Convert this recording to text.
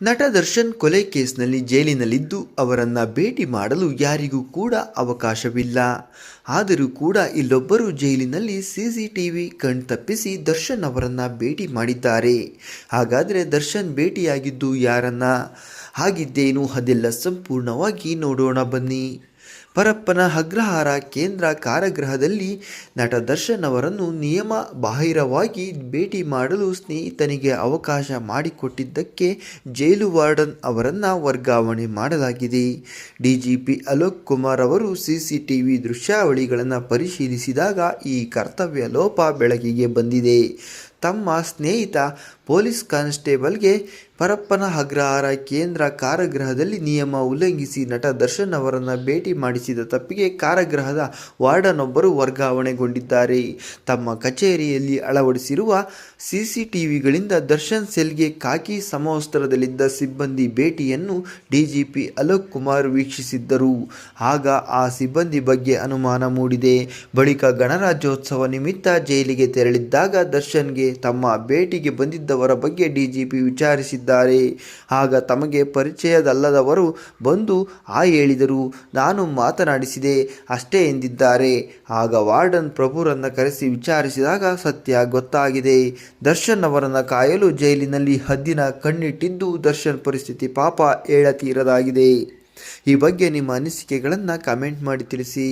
ನಟ ದರ್ಶನ್ ಕೊಲೆ ಕೇಸ್ನಲ್ಲಿ ಜೈಲಿನಲ್ಲಿದ್ದು ಅವರನ್ನು ಭೇಟಿ ಮಾಡಲು ಯಾರಿಗೂ ಕೂಡ ಅವಕಾಶವಿಲ್ಲ. ಆದರೂ ಕೂಡ ಇಲ್ಲೊಬ್ಬರು ಜೈಲಿನಲ್ಲಿ ಸಿಸಿಟಿವಿ ಕಣ್ತಪ್ಪಿಸಿ ದರ್ಶನ್ ಅವರನ್ನು ಭೇಟಿ ಮಾಡಿದ್ದಾರೆ. ಹಾಗಾದರೆ ದರ್ಶನ್ ಭೇಟಿಯಾಗಿದ್ದು ಯಾರನ್ನ, ಆಗಿದ್ದೇನು ಅದೆಲ್ಲ ಸಂಪೂರ್ಣವಾಗಿ ನೋಡೋಣ ಬನ್ನಿ. ಪರಪ್ಪನ ಅಗ್ರಹಾರ ಕೇಂದ್ರ ಕಾರಾಗೃಹದಲ್ಲಿ ನಟ ದರ್ಶನ್ ಅವರನ್ನು ನಿಯಮ ಬಾಹಿರವಾಗಿ ಭೇಟಿ ಮಾಡಲು ಸ್ನೇಹಿತನಿಗೆ ಅವಕಾಶ ಮಾಡಿಕೊಟ್ಟಿದ್ದಕ್ಕೆ ಜೈಲು ವಾರ್ಡನ್ ಅವರನ್ನು ವರ್ಗಾವಣೆ ಮಾಡಲಾಗಿದೆ. ಡಿಜಿಪಿ ಅಲೋಕ್ ಕುಮಾರ್ ಅವರು ಸಿಸಿಟಿವಿ ದೃಶ್ಯಾವಳಿಗಳನ್ನು ಪರಿಶೀಲಿಸಿದಾಗ ಈ ಕರ್ತವ್ಯ ಲೋಪ ಬೆಳಕಿಗೆ ಬಂದಿದೆ. ತಮ್ಮ ಸ್ನೇಹಿತ ಪೊಲೀಸ್ ಕಾನ್ಸ್ಟೇಬಲ್ಗೆ ಪರಪ್ಪನ ಅಗ್ರಹಾರ ಕೇಂದ್ರ ಕಾರಾಗೃಹದಲ್ಲಿ ನಿಯಮ ಉಲ್ಲಂಘಿಸಿ ನಟ ದರ್ಶನ್ ಅವರನ್ನು ಭೇಟಿ ಮಾಡಿಸಿದ ತಪ್ಪಿಗೆ ಕಾರಾಗೃಹದ ವಾರ್ಡನೊಬ್ಬರು ವರ್ಗಾವಣೆಗೊಂಡಿದ್ದಾರೆ. ತಮ್ಮ ಕಚೇರಿಯಲ್ಲಿ ಅಳವಡಿಸಿರುವ ಸಿಸಿಟಿವಿಗಳಿಂದ ದರ್ಶನ್ ಸೆಲ್ಗೆ ಖಾಕಿ ಸಮವಸ್ತ್ರದಲ್ಲಿದ್ದ ಸಿಬ್ಬಂದಿ ಭೇಟಿಯನ್ನು ಡಿಜಿಪಿ ಅಲೋಕ್ ಕುಮಾರ್ ವೀಕ್ಷಿಸಿದ್ದರು. ಆಗ ಆ ಸಿಬ್ಬಂದಿ ಬಗ್ಗೆ ಅನುಮಾನ ಮೂಡಿದೆ. ಬಳಿಕ ಗಣರಾಜ್ಯೋತ್ಸವ ನಿಮಿತ್ತ ಜೈಲಿಗೆ ತೆರಳಿದ್ದಾಗ ದರ್ಶನ್ಗೆ ತಮ್ಮ ಭೇಟಿಗೆ ಬಂದಿದ್ದವರ ಬಗ್ಗೆ ಡಿಜಿಪಿ ವಿಚಾರಿಸಿದ್ದಾರೆ. ಆಗ ತಮಗೆ ಪರಿಚಯದಲ್ಲದವರು ಬಂದು ಹೇಳಿದರು, ನಾನು ಮಾತನಾಡಿಸಿದೆ ಅಷ್ಟೇ ಎಂದಿದ್ದಾರೆ. ಆಗ ವಾರ್ಡನ್ ಪ್ರಭುರನ್ನು ಕರೆಸಿ ವಿಚಾರಿಸಿದಾಗ ಸತ್ಯ ಗೊತ್ತಾಗಿದೆ. ದರ್ಶನ್ ಅವರನ್ನು ಕಾಯಲು ಜೈಲಿನಲ್ಲಿ ಹದ್ದಿನ ಕಣ್ಣಿಟ್ಟಿದ್ದು ದರ್ಶನ್ ಪರಿಸ್ಥಿತಿ ಪಾಪ ಹೇಳತೀರದಾಗಿದೆ. ಈ ಬಗ್ಗೆ ನಿಮ್ಮ ಅನಿಸಿಕೆಗಳನ್ನು ಕಮೆಂಟ್ ಮಾಡಿ ತಿಳಿಸಿ.